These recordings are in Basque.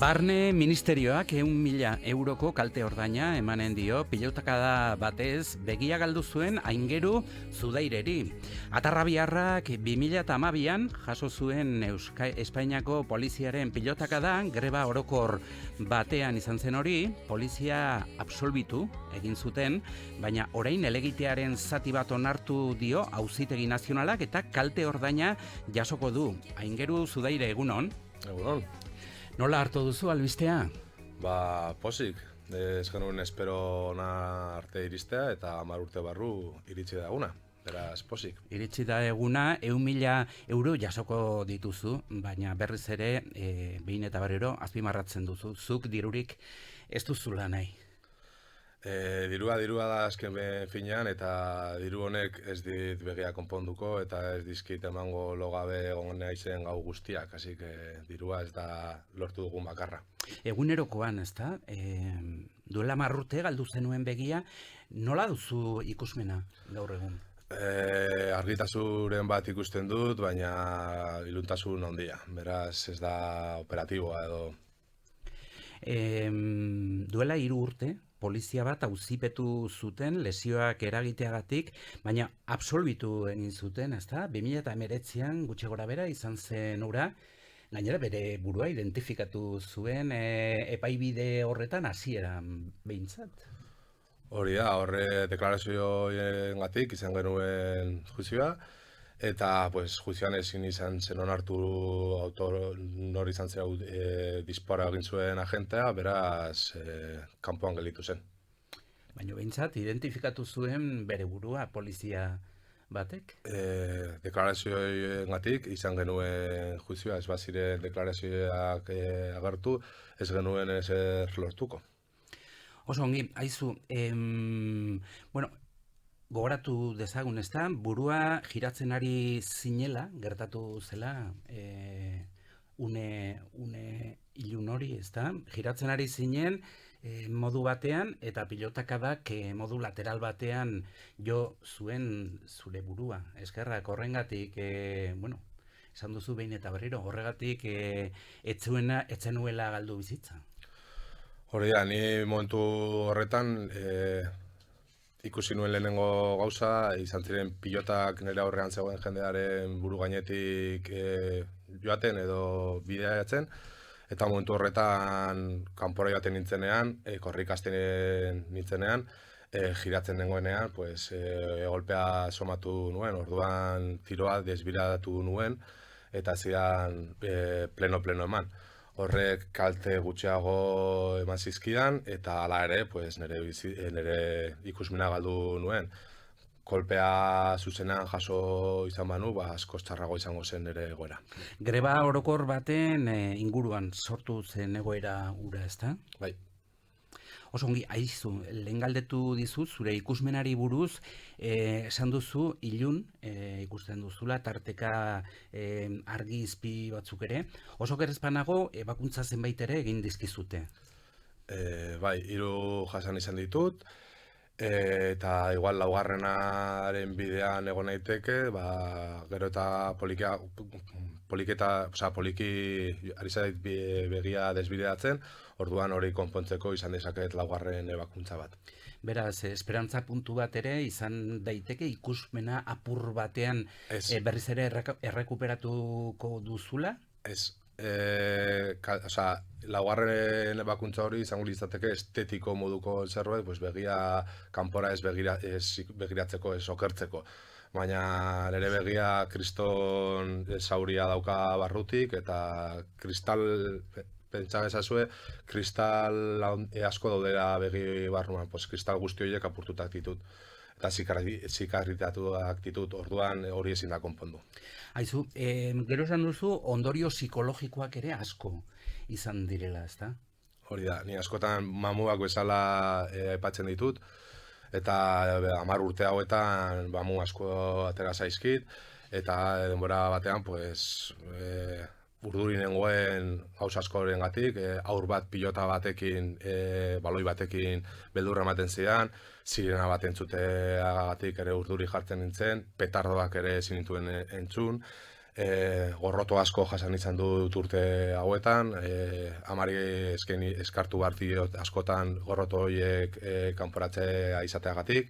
Barne Ministerioak 100.000 euroko kalte ordaina emanen dio pilotakada batez begia galdu zuen Aingeru Zudaireri. Atarrabiarrak 2012an jaso zuen Espainiako poliziaren pilotakada greba orokor batean izan zen hori, polizia absolbitu egin zuten, baina orain helegitearen zati bat onartu dio Auzitegi Nazionalak eta kalte ordaina jasoko du. Aingeru Zudaire, egunon. Egunon. Nola hartu duzu albistea? Posik. Ez genuen espero ona arte iristea eta 10 urte barru iritsi da eguna. Beraz, posik. Iritsi da eguna, 100.000 euro jasoko dituzu, baina berriz ere, behin eta berriro, azpimarratzen duzu. Zuk dirurik ez duzula nahi. Dirua da azken finean eta diru honek ez dit begia konponduko eta ez dizkit emango logabe egon naizen gau guztiak, así que dirua ez da lortu dugun bakarra. Egunerokoan, ezta? Duela 10 urte galdu zenuen begia, nola duzu ikusmena gaur egun? Argitasuren bat ikusten dut, baina iluntasun handia. Beraz, ez da operatiboa edo. Duela 3 urte, polizia bat auzipetu zuten lesioak eragiteagatik, baina absolbitu egin zuten, ezta? 2019an gutxi gorabehera izan zen hura, gainera bere burua identifikatu zuen epaibide horretan hasieran behintzat. Hori da, horre deklarazioengatik izan genuen juzioa, eta juzioan ezin izan zen onartu nor izan zen dispara egin zuen agentea, beraz kanpoan gelditu zen. Baina behintzat, identifikatu zuen bere burua polizia batek? Deklarazioengatik izan genuen juzioa, ez baziren deklarazioak agertu, ez genuen ezer lortuko. Oso ongi, aizu, gogoratu dezagun, ezta, burua giratzen ari zinela, gertatu zela, une ilun hori, ezta, giratzen ari zinen modu batean eta pilotakadak modu lateral batean jo zuen zure burua. Eskerrak horrengatik, esan duzu behin eta berriro, horregatik etzenuela galdu bizitza. Hori da, ni momentu horretan ikusi nuen lehenengo gauza, izan ziren pilotak nire aurrean zegoen jendearen buru gainetik joaten edo bideatzen, eta momentu horretan kanpora joaten nintzenean, korrikasten nintzenean, giratzen nengoenean, golpea somatu nuen, orduan tiroa desbiratu nuen, eta zidan pleno eman. Horrek kalte gutxiago eman zizkidan, eta hala ere, nire ikusmena galdu nuen. Kolpea zuzenean jaso izan banu, askoz txarrago izango zen nire egoera. Greba orokor baten inguruan sortu zen egoera ura, ezta? Bai. Oso ongi, aizu, lehen galdetu dizut, zure ikusmenari buruz, esan duzu, ilun, ikusten duzula, tarteka argi izpi batzuk ere. Oso gerezpanago, ebakuntza zenbait ere egin dizkizute. Bai, 3 jasan izan ditut, eta igual laugarrenaren bidean egon naiteke, gero eta poliki ari zait begia desbideatzen, orduan hori konpontzeko izan dezaket laugarren ebakuntza bat. Beraz, esperantza puntu bat ere izan daiteke ikusmena apur batean berriz ere errekuperatuko duzula? Ez. Laugarren ebakuntza hori izango litzateke estetiko moduko zerbait, begia kanpora ez begiratzeko, ez okertzeko. Baina nire begia kriston zauria dauka barrutik eta pentsa ezazue, kristal asko daudera begi barruan, kristal guzti horiek apurtutak ditut. Eta zikarritatuak ditut, orduan hori ezin da konpondu. Aizu, gero esan duzu, ondorio psikologikoak ere asko izan direla, ezta? Hori da, ni askotan mamuak bezala aipatzen ditut, eta 10 urte hauetan mamu asko atera zaizkit, eta denbora batean, urduri nengoen gauza askorengatik, aur bat pilota batekin, baloi batekin beldurra ematen zidan, sirena bat entzuteagatik ere urduri jartzen nintzen, petardoak ere ezin nituen entzun, gorroto asko jasan izan dut urte hauetan, amari eskartu behar diot askotan gorroto horiek kanporatzea izateagatik,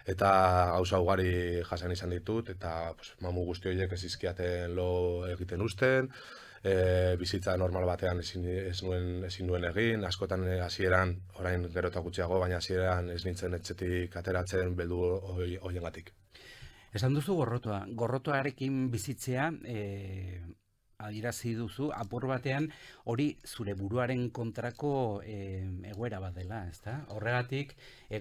eta gauza ugari jasan izan ditut, eta mamu guzti horiek ez izkiaten lo egiten uzten, bizitza normal batean ezin nuen egin, askotan hasieran, orain gero eta gutxiago, baina hasieran ez nintzen etxetik ateratzen beldur horiengatik. Esan duzu gorrotoarekin bizitzea, adirazi duzu, apur batean hori zure buruaren kontrako egoera bat dela, ezta? Horregatik,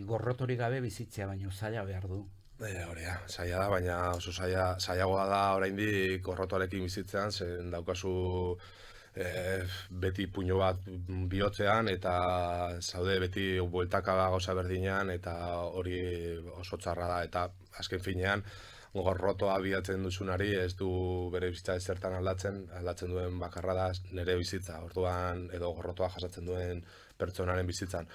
gorrotorik gabe bizitzea baino zaila behar du. Hori zaila da, baina oso zailagoa da oraindik gorrotoarekin bizitzean, zen daukazu beti puño bat bihotzean, eta zaude beti bueltaka gauza berdinean, eta hori oso txarra da, eta azken finean gorrotoa bilatzen duzunari ez du bere bizitza ezertan aldatzen duen bakarra da nire bizitza, orduan edo gorrotoa jasatzen duen pertsonaren bizitzan.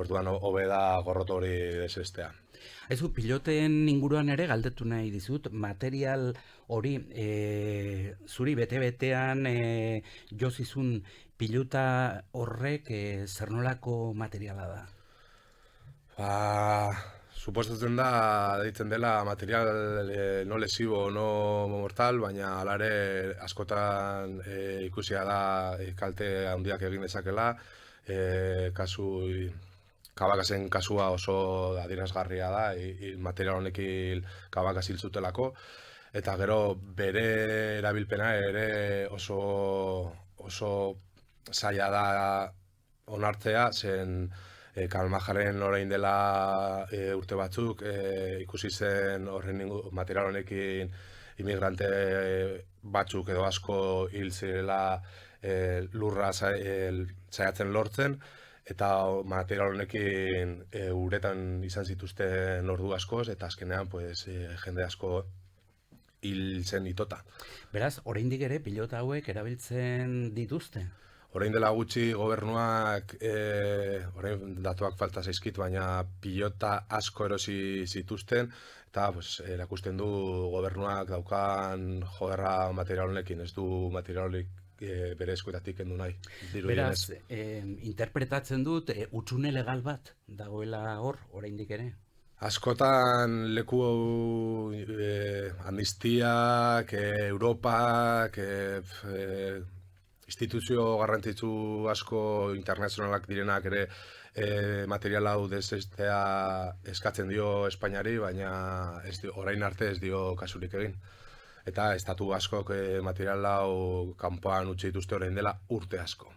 Orduan hobe da gorroto hori desestea. Aizu, piloten inguruan ere galdetu nahi dizut, material hori zuri bete-betean jozizun pilota horrek zer nolako materiala da? Suposatzen da, deitzen dela material no lesibo, no mortal, baina hala ere askotan ikusia da kalte handiak egin dezakela, Kabakasen kasua oso adierazgarria da, material honekin Kabakaz hil zutelako, eta gero bere erabilpena ere oso zaila da onartzea, zen Kalmajaren orain dela urte batzuk ikusi zen horren material honekin imigrante batzuk edo asko hil zirela lurra saiatzen lortzen, eta material honekin uretan izan zituzten ordu askoz, eta azkenean jende asko hil zen itota. Beraz, oraindik ere pilota hauek erabiltzen dituzte? Orain dela gutxi gobernuak, orain datuak falta zaizkit, baina pilota asko erosi zituzten, eta erakusten du gobernuak daukan joderra material honekin, ez du material honek bere eskuetatik kendu nahi. Beraz, interpretatzen dut, hutsune legal bat dagoela hor, oraindik ere? Askotan leku amnistiak, Europak, instituzio garrantzitsu asko internazionalak direnak ere material hau desestea eskatzen dio Espainiari, baina orain arte ez dio kasurik egin. Eta estatu askok material hau kanpoan utzi dituzte orain dela urte asko.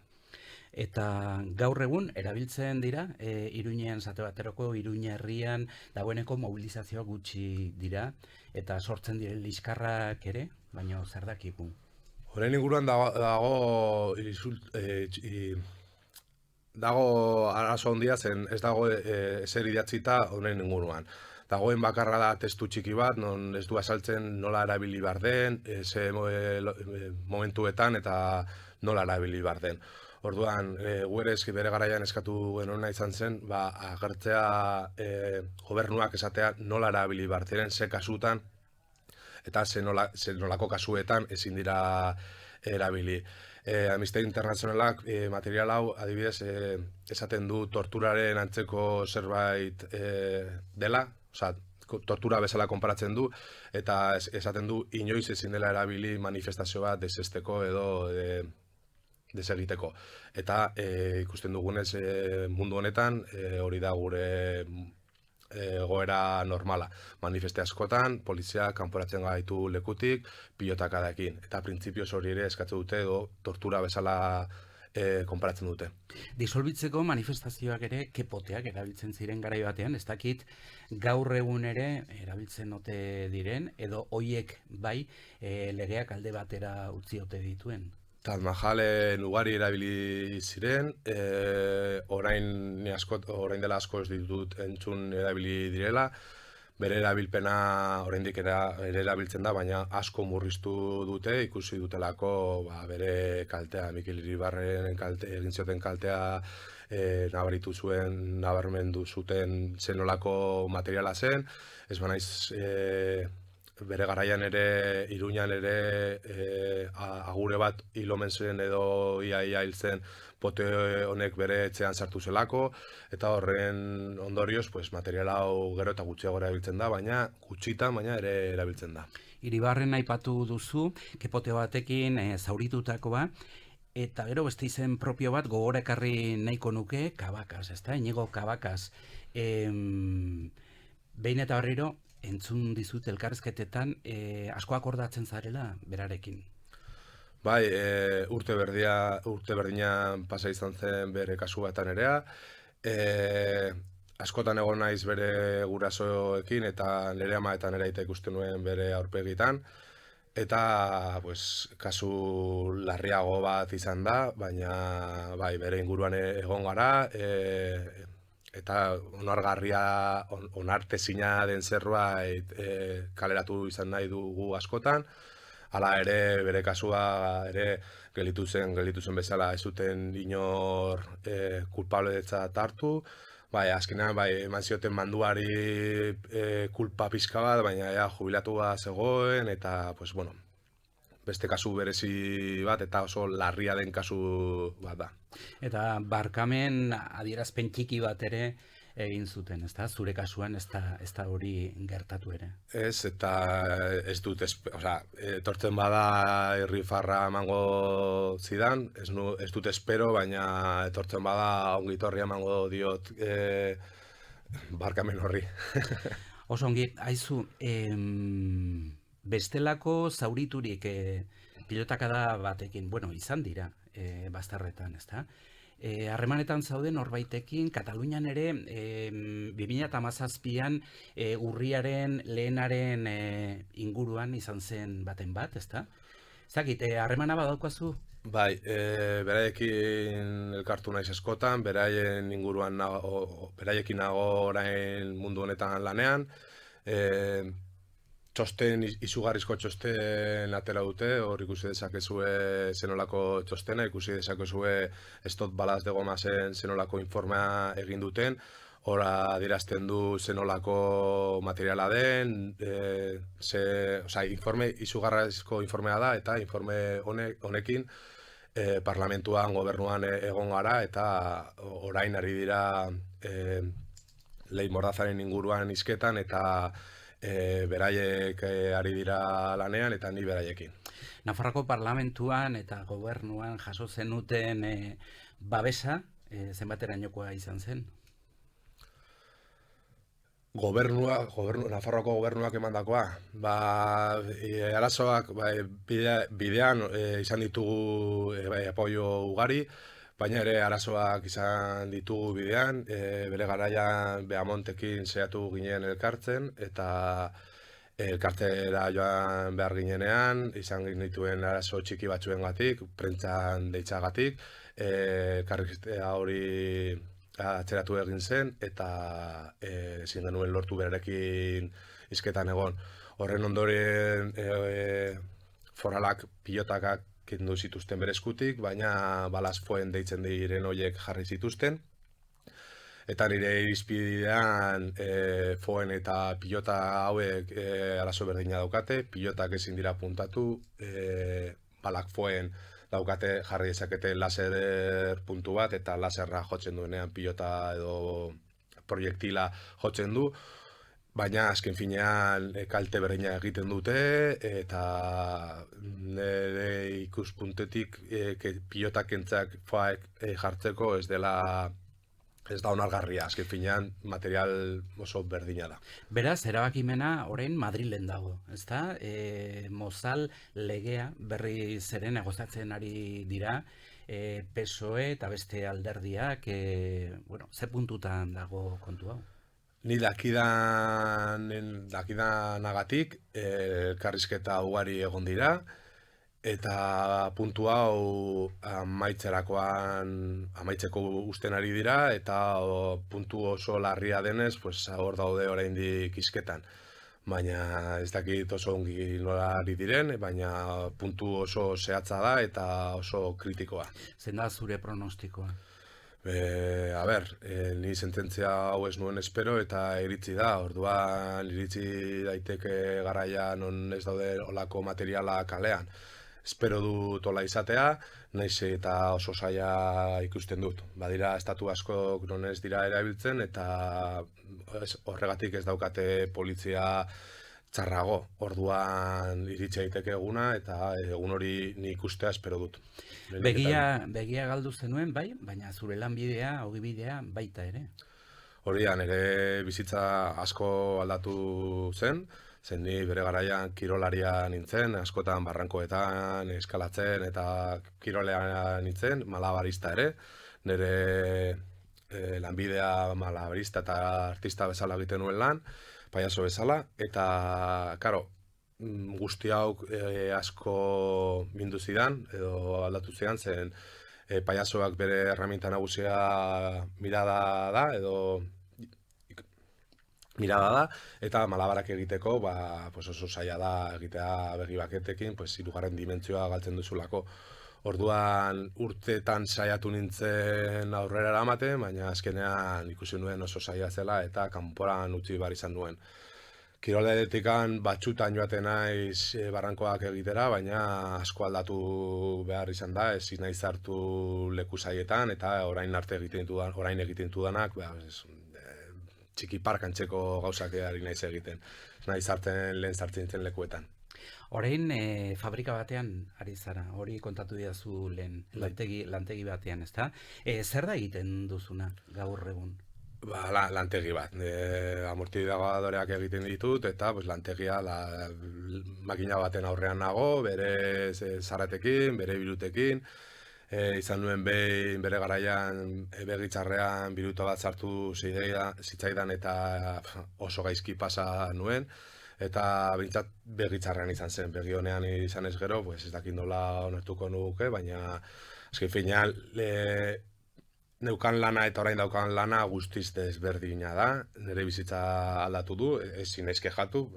Eta gaur egun erabiltzen dira, Iruñean zate bateroko, Iruña herrian dagoeneko mobilizazioa gutxi dira, eta sortzen diren liskarrak ere, baina zer dakigu? Horren inguruan dago arazo handia zen, ez dago ezer idatzita honen inguruan. Dagoen bakarra da testu txiki bat, non ez du azaltzen nola erabili behar den, ze momentuetan eta nola erabili behar den. Orduan, guerez bere garaian eskatu genuen izan zen, agertzea gobernuak esatea nola erabili behar diren, ze kasutan, eta ze nolako kasuetan ezin dira erabili. Amnistia Internazionalak material hau adibidez esaten du torturaren antzeko zerbait dela, tortura bezala konparatzen du, eta esaten du inoiz ezin dela erabili manifestazio bat desesteko edo desegiteko. Eta ikusten dugunez mundu honetan hori da gure egoera normala. Manifeste askotan, polizia kanporatzen gaitu lekutik, pilotakadekin. Eta printzipioz hori ere eskatzen dute edo tortura bezala konparatzen dute. Disolbitzeko manifestazioak ere kepoteak erabiltzen ziren garai batean, ez dakit gaur egun ere erabiltzen ote diren, edo hoiek bai legeak alde batera utzi ote dituen. Taj Mahalen ugari erabili ziren, orain dela asko ez ditut entzun erabili direla, bere erabilpena oraindik ere erabiltzen da, baina asko murriztu dute, ikusi dutelako bere kaltea, Mikel Iribarren egin zioten kaltea nabarmendu zuten zenolako materiala zen, ez banaiz bere garaian ere, Iruñan ere, agure bat hil omen zen edo ia hil zen pote honek bere etxean sartu zelako, eta horren ondorioz, pues, material hau gero eta gutxiago erabiltzen da, baina gutxitan, baina ere erabiltzen da. Iribarren aipatu duzu, kepote batekin zauritutakoa, eta gero beste izen propio bat gogora ekarri nahiko nuke, Cabacas, ezta? Inigo Cabacas. Behin eta berriro, entzun dizut elkarrizketetan, asko akordatzen zarela berarekin. Bai, urte berdina pasa izan zen bere kasu batan erea. Askotan egon naiz bere gurasoekin eta nire ama eta nire aita ikusten nuen bere aurpegitan. Eta pues, kasu larriago bat izan da, baina bai, bere inguruan egon gara, eta onartezina den zerbait kaleratu izan nahi dugu askotan. Hala ere, bere kasua ere gelditu zen bezala ez zuten inor kulpabletzat hartu. Bai, azkenean eman zioten manduari kulpa pixka bat, baina jubilatua zegoen, eta pues, bueno, beste kasu berezi bat, eta oso larria den kasu bat da. Eta barkamen adierazpen txiki bat ere egin zuten, ezta? Zure kasuan ez da hori gertatu ere. Ez, eta ez dut, etortzen bada irrifarra emango zidan, ez dut espero, baina etortzen bada ongitorria emango diot barkamen horri. Oso ongi, aizu, bestelako zauriturik pilotakada batekin, bueno, izan dira, bazterretan, ezta? Harremanetan zauden horbaitekin, Katalunian ere 2017an urriaren lehenaren inguruan izan zen baten bat, ezta? Zagit, harremana badaukazu? Bai, beraiekin elkartu naiz askotan, beraien inguruan beraiekin nago orain mundu honetan lanean. Izugarrizko txosten atera dute, hor ikusi dezakezue zenolako txostena, ikusi dezakezue Estot Balaz de Gomasen zenolako informea egin duten, hor adierazten du zenolako materiala den, izugarrizko informea da, eta informe honekin parlamentuan, gobernuan egon gara, eta orain ari dira Lei Mordazaren inguruan hizketan, eta beraiek ari dira lanean eta ni beraiekin. Nafarroko parlamentuan eta gobernuan jaso zenuten babesa, zenbaterainokoa izan zen? Nafarroko gobernuak emandakoa. Arazoak bidean izan ditugu apoio ugari, baina ere arazoak izan ditugu bidean, bere garaian Beamontekin saiatu ginen elkartzen, eta elkartera joan behar ginenean, izan genituen arazo txiki batzuengatik, prentzan deitzagatik, elkarrizketa hori atzeratu egin zen, eta ezin genuen lortu berarekin hizketan egon. Horren ondoren foralak pilotakak kendu zituzten bere eskutik, baina balazfoen deitzen diren horiek jarri zituzten. Eta nire irizpidean foen eta pilota hauek arazo berdina daukate, pilotak ezin dira puntatu, balak foen daukate jarri dezakete laser puntu bat, eta laserra jotzen duenean pilota edo proiektila jotzen du, baina azken finean kalte berdina egiten dute, eta nire ikuspuntetik pilotak entzak foaek jartzeko ez da onargarria, azken finean material oso berdina da. Beraz, erabakimena orain Madrilen dago, ezta? Mozal legea berri zeren negoziatzen ari dira, PSOE eta beste alderdiak, ze puntutan dago kontu hau? Ni dakidanagatik elkarrizketa ugari egon dira, eta puntu hau amaitzeko usten ari dira, eta puntu oso larria denez, hor daude oraindik hizketan. Baina ez dakit oso ongi nola ari diren, baina puntu oso zehatza da eta oso kritikoa. Zein da zure pronostikoa? Ni sententzia hau ez nuen espero eta iritsi da. Orduan iritsi daiteke garaia non ez daude olako materiala kalean. Espero dut hola izatea, naiz eta oso zaila ikusten dut. Badira estatu askok non ez dira erabiltzen eta horregatik ez daukate polizia txarrago. Orduan iritsi daiteke eguna eta egun hori ni ikustea espero dut. Begia galdu zenuen, bai, baina zure lanbidea, ogibidea baita ere. Horian ere bizitza asko aldatu zen ni bere garaian kirolaria nintzen, askotan barrankoetan eskalatzen eta kirolean nintzen, malabarista ere. Nire lanbidea malabarista eta artista bezala egiten nuen lan, paiazo bezala, eta, karo, guzti hau asko mindu zidan, edo aldatu zidan, zen paiazoak bere erraminta nagusia mirada da, eta malabarak egiteko oso zaila da egitea begi baketekin, hirugarren dimentsioa galtzen duzulako. Orduan urteetan saiatu nintzen aurrera eramaten, baina azkenean ikusi nuen oso zaila zela eta kanporan utzi behar izan nuen. Kiroletikan batxutan joaten naiz barrankoak egitera, baina asko aldatu behar izan da, ezin naiz hartu leku zaietan eta orain egiten dudanak, txiki parkantzeko gauzak ari naiz egiten. Naiz lehen sartzen nintzen lekuetan. Orain fabrika batean ari zara, hori kontatu didazu lehen, lantegi batean, ezta? Zer da egiten duzuna gaur egun? Lantegi bat. Amortigadoreak egiten ditut eta lantegia makina baten aurrean nago, bere zaratekin, bere birutekin. Izan nuen bere garaian begitzarrean biruta bat sartu zitzaidan eta oso gaizki pasa nuen. Eta bintzat begitzarrean izan zen, begi honean izan ez gero, ez dakit nola onertuko nuke, baina azken finean neukan lana eta orain daukan lana guztiz desberdina da. Nire bizitza aldatu du, ezin naiz kexatu,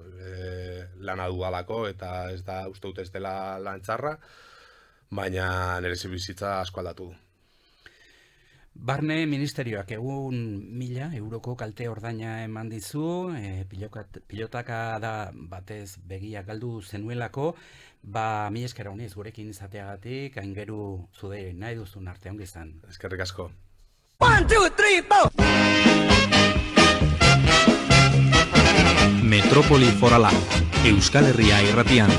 lana dudalako eta uste dut ez dela lan txarra, baina nire bizitza asko aldatu du. Barne Ministerioak egun 1.000 euroko kalte ordaina eman dizu, pilotaka da batez begiak galdu zenuelako, mila esker honiz gurekin izateagatik, Aingeru Zudaire nahi duzun arte ongi izan. Eskerrik asko. 1, 2, 3, 4! Metropoli Forala, Euskal Herria irratian.